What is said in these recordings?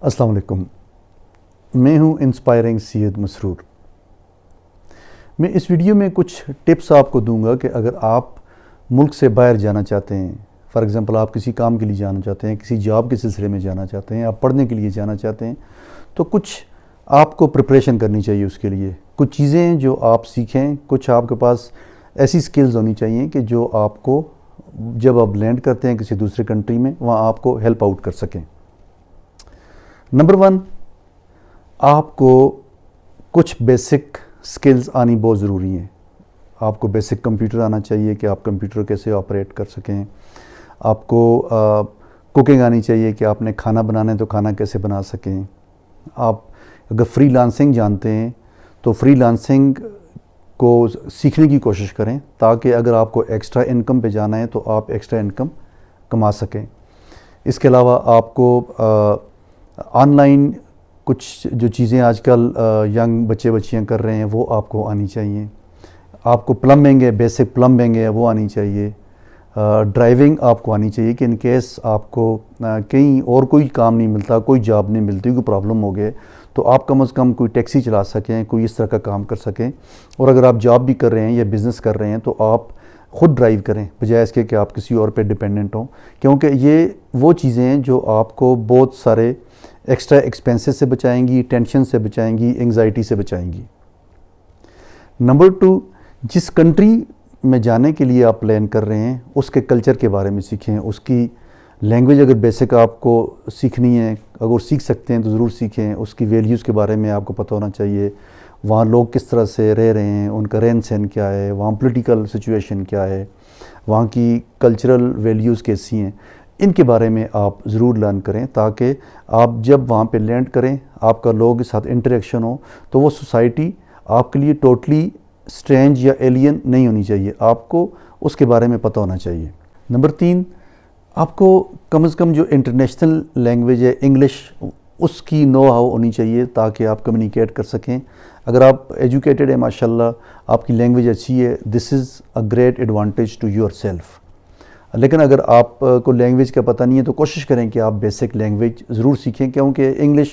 السلام علیکم، میں ہوں انسپائرنگ سید مسرور۔ میں اس ویڈیو میں کچھ ٹپس آپ کو دوں گا کہ اگر آپ ملک سے باہر جانا چاہتے ہیں، فار ایگزامپل آپ کسی کام کے لیے جانا چاہتے ہیں، کسی جاب کے سلسلے میں جانا چاہتے ہیں، آپ پڑھنے کے لیے جانا چاہتے ہیں، تو کچھ آپ کو پریپریشن کرنی چاہیے اس کے لیے۔ کچھ چیزیں جو آپ سیکھیں، کچھ آپ کے پاس ایسی سکلز ہونی چاہیے کہ جو آپ کو جب آپ لینڈ کرتے ہیں کسی دوسرے کنٹری میں، وہاں آپ کو ہیلپ آؤٹ کر سکیں۔ نمبر 1، آپ کو کچھ بیسک سکلز آنی بہت ضروری ہیں۔ آپ کو بیسک کمپیوٹر آنا چاہیے کہ آپ کمپیوٹر کیسے آپریٹ کر سکیں۔ آپ کو کوکنگ آنی چاہیے کہ آپ نے کھانا بنانا ہے تو کھانا کیسے بنا سکیں۔ آپ اگر فری لانسنگ جانتے ہیں تو فری لانسنگ کو سیکھنے کی کوشش کریں تاکہ اگر آپ کو ایکسٹرا انکم پہ جانا ہے تو آپ ایکسٹرا انکم کما سکیں۔ اس کے علاوہ آپ کو آن لائن کچھ جو چیزیں آج کل ینگ بچے بچیاں کر رہے ہیں وہ آپ کو آنی چاہیے۔ آپ کو پلمبنگ ہے، بیسک پلمبنگ ہے، وہ آنی چاہیے۔ ڈرائیونگ آپ کو آنی چاہیے کہ ان کیس آپ کو کہیں اور کوئی کام نہیں ملتا، کوئی جاب نہیں ملتی، کوئی پرابلم ہو گئے تو آپ کم از کم کوئی ٹیکسی چلا سکیں، کوئی اس طرح کا کام کر سکیں۔ اور اگر آپ جاب بھی کر رہے ہیں یا بزنس کر رہے ہیں تو آپ خود ڈرائیو کریں بجائے اس کے کہ آپ کسی اور پہ ڈپینڈنٹ ہوں، کیونکہ یہ وہ چیزیں ہیں جو آپ کو بہت سارے ایکسٹرا ایکسپینسز سے بچائیں گی، ٹینشن سے بچائیں گی، انگزائٹی سے بچائیں گی۔ نمبر 2، جس کنٹری میں جانے کے لیے آپ پلان کر رہے ہیں اس کے کلچر کے بارے میں سیکھیں۔ اس کی لینگویج اگر بیسک آپ کو سیکھنی ہے، اگر سیکھ سکتے ہیں تو ضرور سیکھیں۔ اس کی ویلیوز کے بارے میں آپ کو پتہ ہونا چاہیے، وہاں لوگ کس طرح سے رہ رہے ہیں، ان کا رہن سہن کیا ہے، وہاں پولیٹیکل سچویشن کیا ہے، وہاں کی کلچرل ویلیوز کیسی ہیں، ان کے بارے میں آپ ضرور لرن کریں تاکہ آپ جب وہاں پہ لینڈ کریں، آپ کا لوگوں کے ساتھ انٹریکشن ہو تو وہ سوسائٹی آپ کے لیے ٹوٹلی اسٹرینج یا ایلین نہیں ہونی چاہیے، آپ کو اس کے بارے میں پتہ ہونا چاہیے۔ نمبر 3، آپ کو کم از کم جو انٹرنیشنل لینگویج ہے انگلش، اس کی نو ہاؤ ہونی چاہیے تاکہ آپ کمیونیکیٹ کر سکیں۔ اگر آپ ایجوکیٹڈ ہیں ماشاءاللہ، آپ کی لینگویج اچھی ہے، this is a great advantage to yourself. لیکن اگر آپ کو لینگویج کا پتہ نہیں ہے تو کوشش کریں کہ آپ بیسک لینگویج ضرور سیکھیں، کیونکہ انگلش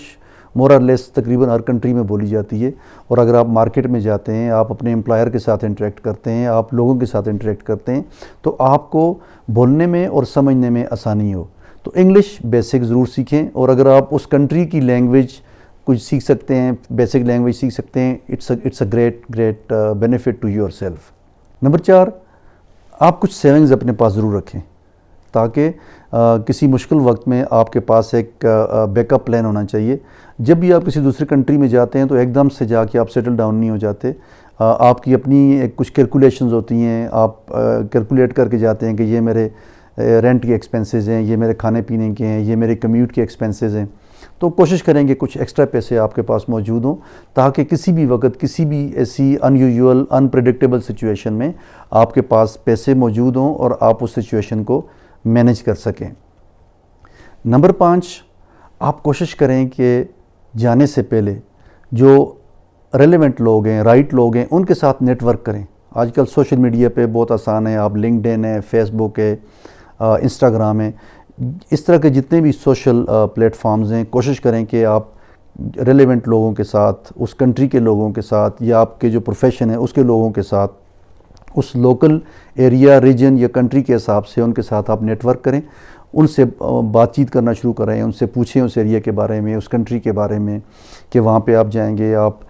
مور اور لیس تقریباً ہر کنٹری میں بولی جاتی ہے۔ اور اگر آپ مارکیٹ میں جاتے ہیں، آپ اپنے امپلائر کے ساتھ انٹریکٹ کرتے ہیں، آپ لوگوں کے ساتھ انٹریکٹ کرتے ہیں تو آپ کو بولنے میں اور سمجھنے میں آسانی ہو، تو انگلش بیسک ضرور سیکھیں۔ اور اگر آپ اس کنٹری کی لینگویج کچھ سیکھ سکتے ہیں، بیسک لینگویج سیکھ سکتے ہیں، it's a great benefit to yourself. Number 4، آپ کچھ سیونگز اپنے پاس ضرور رکھیں تاکہ کسی مشکل وقت میں آپ کے پاس ایک بیک اپ پلان ہونا چاہیے۔ جب بھی آپ کسی دوسرے کنٹری میں جاتے ہیں تو ایک دم سے جا کے آپ سیٹل ڈاؤن نہیں ہو جاتے، آپ کی اپنی کچھ کیلکولیشنز ہوتی ہیں، آپ کیلکولیٹ کر کے جاتے ہیں کہ یہ میرے رینٹ کے ایکسپینسز ہیں، یہ میرے کھانے پینے کے ہیں، یہ میرے کمیوٹ کے ایکسپینسز ہیں۔ تو کوشش کریں کہ کچھ ایکسٹرا پیسے آپ کے پاس موجود ہوں تاکہ کسی بھی وقت کسی بھی ایسی ان انپریڈکٹیبل سچویشن میں آپ کے پاس پیسے موجود ہوں اور آپ اس سچویشن کو مینیج کر سکیں۔ نمبر 5، آپ کوشش کریں کہ جانے سے پہلے جو ریلیونٹ لوگ ہیں، رائٹ لوگ ہیں، ان کے ساتھ نیٹ ورک کریں۔ آج کل سوشل میڈیا پہ بہت آسان ہے، آپ لنکڈ ان ہے، فیس بک ہے، انسٹاگرام ہے، اس طرح کے جتنے بھی سوشل پلیٹ فارمز ہیں، کوشش کریں کہ آپ ریلیونٹ لوگوں کے ساتھ، اس کنٹری کے لوگوں کے ساتھ یا آپ کے جو پروفیشن ہے اس کے لوگوں کے ساتھ، اس لوکل ایریا، ریجن یا کنٹری کے حساب سے ان کے ساتھ آپ نیٹ ورک کریں، ان سے بات چیت کرنا شروع کریں، ان سے پوچھیں اس ایریا کے بارے میں، اس کنٹری کے بارے میں کہ وہاں پہ آپ جائیں گے، آپ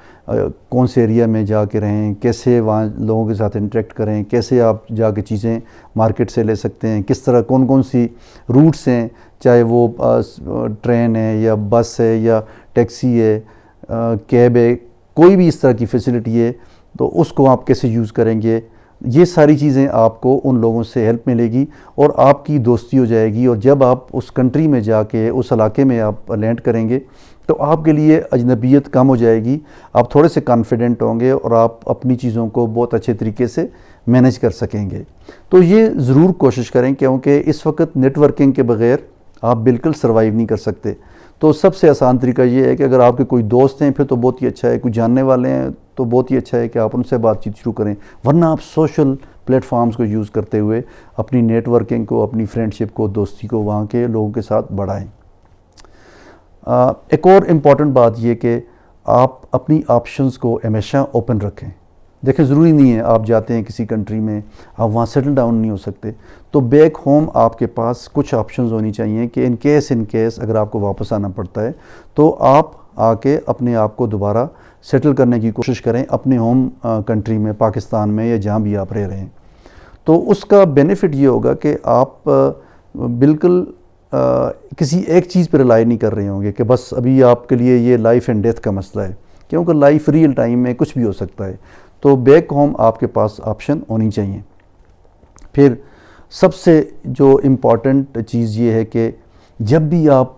کون سے ایریا میں جا کے رہیں، کیسے وہاں لوگوں کے ساتھ انٹریکٹ کریں، کیسے آپ جا کے چیزیں مارکیٹ سے لے سکتے ہیں، کس طرح کون سی روٹس ہیں، چاہے وہ ٹرین ہے یا بس ہے یا ٹیکسی ہے، کیب ہے، کوئی بھی اس طرح کی فیسلٹی ہے تو اس کو آپ کیسے یوز کریں گے۔ یہ ساری چیزیں آپ کو ان لوگوں سے ہیلپ ملے گی اور آپ کی دوستی ہو جائے گی، اور جب آپ اس کنٹری میں جا کے اس علاقے میں آپ لینڈ کریں گے تو آپ کے لیے اجنبیت کم ہو جائے گی، آپ تھوڑے سے کانفیڈنٹ ہوں گے اور آپ اپنی چیزوں کو بہت اچھے طریقے سے مینیج کر سکیں گے۔ تو یہ ضرور کوشش کریں کیونکہ اس وقت نیٹ ورکنگ کے بغیر آپ بالکل سروائیو نہیں کر سکتے۔ تو سب سے آسان طریقہ یہ ہے کہ اگر آپ کے کوئی دوست ہیں پھر تو بہت ہی اچھا ہے، کوئی جاننے والے ہیں تو بہت ہی اچھا ہے کہ آپ ان سے بات چیت شروع کریں، ورنہ آپ سوشل پلیٹ فارمز کو یوز کرتے ہوئے اپنی نیٹ ورکنگ کو، اپنی فرینڈشپ کو، دوستی کو وہاں کے لوگوں کے ساتھ بڑھائیں۔ ایک اور امپورٹنٹ بات یہ کہ آپ اپنی آپشنز کو ہمیشہ اوپن رکھیں. دیکھیں ضروری نہیں ہے آپ جاتے ہیں کسی کنٹری میں آپ وہاں سیٹل ڈاؤن نہیں ہو سکتے, تو بیک ہوم آپ کے پاس کچھ آپشنز ہونی چاہیے کہ ان کیس اگر آپ کو واپس آنا پڑتا ہے تو آپ آ کے اپنے آپ کو دوبارہ سیٹل کرنے کی کوشش کریں اپنے ہوم کنٹری میں, پاکستان میں یا جہاں بھی آپ رہ رہے ہیں. تو اس کا بینیفٹ یہ ہوگا کہ آپ بالکل کسی ایک چیز پہ ریلائی نہیں کر رہے ہوں گے کہ بس ابھی آپ کے لیے یہ لائف اینڈ ڈیتھ کا مسئلہ ہے, کیونکہ لائف ریئل ٹائم میں کچھ بھی ہو سکتا ہے. تو بیک ہوم آپ کے پاس آپشن ہونی چاہیے. پھر سب سے جو امپورٹنٹ چیز یہ ہے کہ جب بھی آپ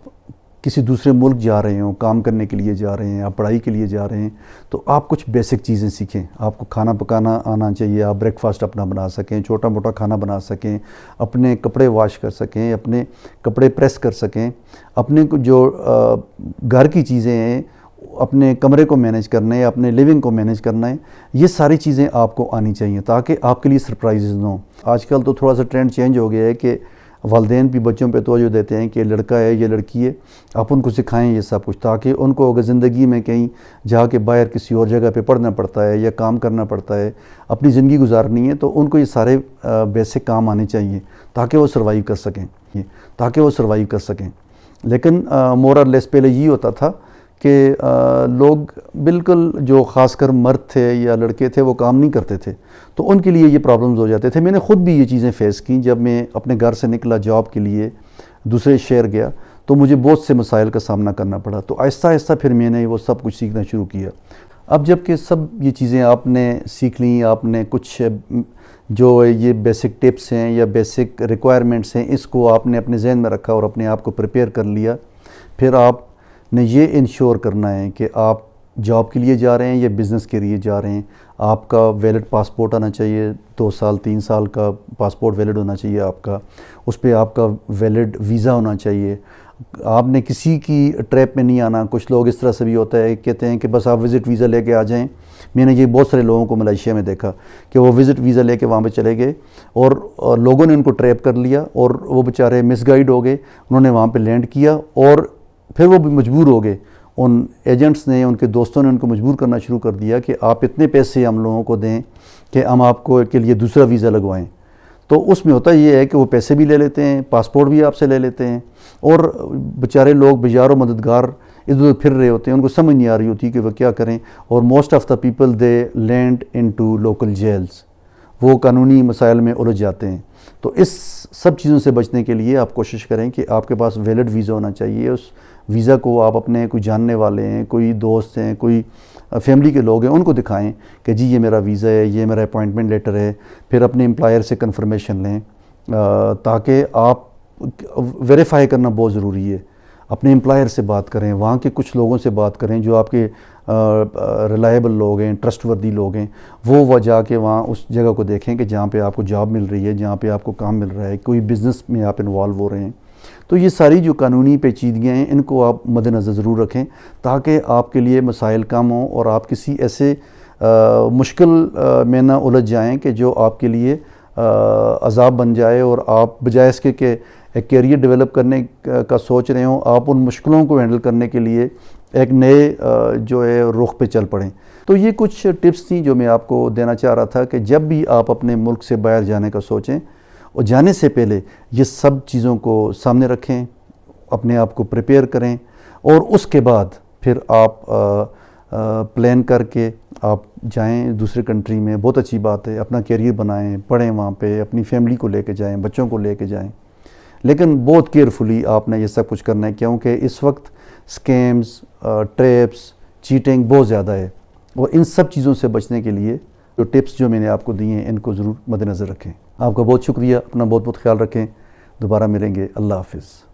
کسی دوسرے ملک جا رہے ہوں, کام کرنے کے لیے جا رہے ہیں, آپ پڑھائی کے لیے جا رہے ہیں, تو آپ کچھ بیسک چیزیں سیکھیں. آپ کو کھانا پکانا آنا چاہیے, آپ بریک فاسٹ اپنا بنا سکیں, چھوٹا موٹا کھانا بنا سکیں, اپنے کپڑے واش کر سکیں, اپنے کپڑے پریس کر سکیں, اپنے جو گھر کی چیزیں ہیں اپنے کمرے کو مینیج کرنا ہے, اپنے لیونگ کو مینیج کرنا ہے, یہ ساری چیزیں آپ کو آنی چاہیے تاکہ آپ کے لیے سرپرائزز نہ ہوں. آج کل تو تھوڑا سا ٹرینڈ چینج ہو گیا ہے کہ والدین بھی بچوں پہ توجہ دیتے ہیں کہ لڑکا ہے یا لڑکی ہے, آپ ان کو سکھائیں یہ سب کچھ, تاکہ ان کو اگر زندگی میں کہیں جا کے باہر کسی اور جگہ پہ پڑھنا پڑتا ہے یا کام کرنا پڑتا ہے, اپنی زندگی گزارنی ہے, تو ان کو یہ سارے بیسک کام آنے چاہیے تاکہ وہ سروائیو کر سکیں. لیکن مور اور لیس پہلے یہ ہوتا تھا کہ لوگ بالکل جو خاص کر مرد تھے یا لڑکے تھے وہ کام نہیں کرتے تھے, تو ان کے لیے یہ پرابلمز ہو جاتے تھے. میں نے خود بھی یہ چیزیں فیس کیں جب میں اپنے گھر سے نکلا جاب کے لیے دوسرے شہر گیا, تو مجھے بہت سے مسائل کا سامنا کرنا پڑا. تو آہستہ آہستہ پھر میں نے وہ سب کچھ سیکھنا شروع کیا. اب جب کہ سب یہ چیزیں آپ نے سیکھ لیں, آپ نے کچھ جو یہ بیسک ٹپس ہیں یا بیسک ریکوائرمنٹس ہیں اس کو آپ نے اپنے ذہن میں رکھا اور اپنے آپ کو پریپیئر کر لیا, پھر آپ نے یہ انشور کرنا ہے کہ آپ جاب کے لیے جا رہے ہیں یا بزنس کے لیے جا رہے ہیں. آپ کا ویلڈ پاسپورٹ آنا چاہیے, 2 سال 3 سال کا پاسپورٹ ویلڈ ہونا چاہیے آپ کا, اس پہ آپ کا ویلڈ ویزا ہونا چاہیے. آپ نے کسی کی ٹریپ میں نہیں آنا. کچھ لوگ اس طرح سے بھی ہوتا ہے کہتے ہیں کہ بس آپ وزٹ ویزا لے کے آ جائیں. میں نے یہ بہت سارے لوگوں کو ملائیشیا میں دیکھا کہ وہ وزٹ ویزا لے کے وہاں پہ چلے گئے اور لوگوں نے ان کو ٹریپ کر لیا اور وہ بیچارے مس گائیڈ ہو گئے. انہوں نے وہاں پہ لینڈ کیا اور پھر وہ بھی مجبور ہو گئے, ان ایجنٹس نے, ان کے دوستوں نے ان کو مجبور کرنا شروع کر دیا کہ آپ اتنے پیسے ہم لوگوں کو دیں کہ ہم آپ کو کے لیے دوسرا ویزا لگوائیں. تو اس میں ہوتا یہ ہے کہ وہ پیسے بھی لے لیتے ہیں, پاسپورٹ بھی آپ سے لے لیتے ہیں, اور بیچارے لوگ بیزار و مددگار ادھر ادھر پھر رہے ہوتے ہیں, ان کو سمجھ نہیں آ رہی ہوتی کہ وہ کیا کریں. اور most of the people they land into local jails, وہ قانونی مسائل میں الجھ جاتے ہیں. تو اس سب چیزوں سے بچنے کے لیے آپ کوشش کریں کہ آپ کے پاس ویلڈ ویزا ہونا چاہیے. اس ویزا کو آپ اپنے کوئی جاننے والے ہیں, کوئی دوست ہیں, کوئی فیملی کے لوگ ہیں, ان کو دکھائیں کہ جی یہ میرا ویزا ہے, یہ میرا اپوائنٹمنٹ لیٹر ہے. پھر اپنے امپلائر سے کنفرمیشن لیں, تاکہ آپ ویریفائی کرنا بہت ضروری ہے. اپنے امپلائر سے بات کریں, وہاں کے کچھ لوگوں سے بات کریں جو آپ کے ریلائبل لوگ ہیں, ٹرسٹ وردی لوگ ہیں. وہ جا کے وہاں اس جگہ کو دیکھیں کہ جہاں پہ آپ کو جاب مل رہی ہے, جہاں پہ آپ کو کام مل رہا ہے, کوئی بزنس میں آپ انوالو ہو رہے ہیں. تو یہ ساری جو قانونی پیچیدگیاں ہیں ان کو آپ مد نظر ضرور رکھیں تاکہ آپ کے لیے مسائل کم ہوں اور آپ کسی ایسے مشکل میں نہ الجھ جائیں کہ جو آپ کے لیے عذاب بن جائے, اور آپ بجائے اس کے کہ ایک کیریئر ڈیولپ کرنے کا سوچ رہے ہوں, آپ ان مشکلوں کو ہینڈل کرنے کے لیے ایک نئے جو ہے رخ پہ چل پڑیں. تو یہ کچھ ٹپس تھیں جو میں آپ کو دینا چاہ رہا تھا کہ جب بھی آپ اپنے ملک سے باہر جانے کا سوچیں اور جانے سے پہلے یہ سب چیزوں کو سامنے رکھیں, اپنے آپ کو پریپیئر کریں, اور اس کے بعد پھر آپ پلان کر کے آپ جائیں دوسرے کنٹری میں. بہت اچھی بات ہے, اپنا کیریئر بنائیں, پڑھیں وہاں پہ, اپنی فیملی کو لے کے جائیں, بچوں کو لے کے جائیں. لیکن بہت کیئرفلی آپ نے یہ سب کچھ کرنا ہے, کیونکہ اس وقت سکیمز, ٹریپس, چیٹنگ بہت زیادہ ہے, اور ان سب چیزوں سے بچنے کے لیے جو ٹپس جو میں نے آپ کو دیے ہیں ان کو ضرور مد نظر رکھیں. آپ کا بہت شکریہ, اپنا بہت بہت خیال رکھیں. دوبارہ ملیں گے. اللہ حافظ.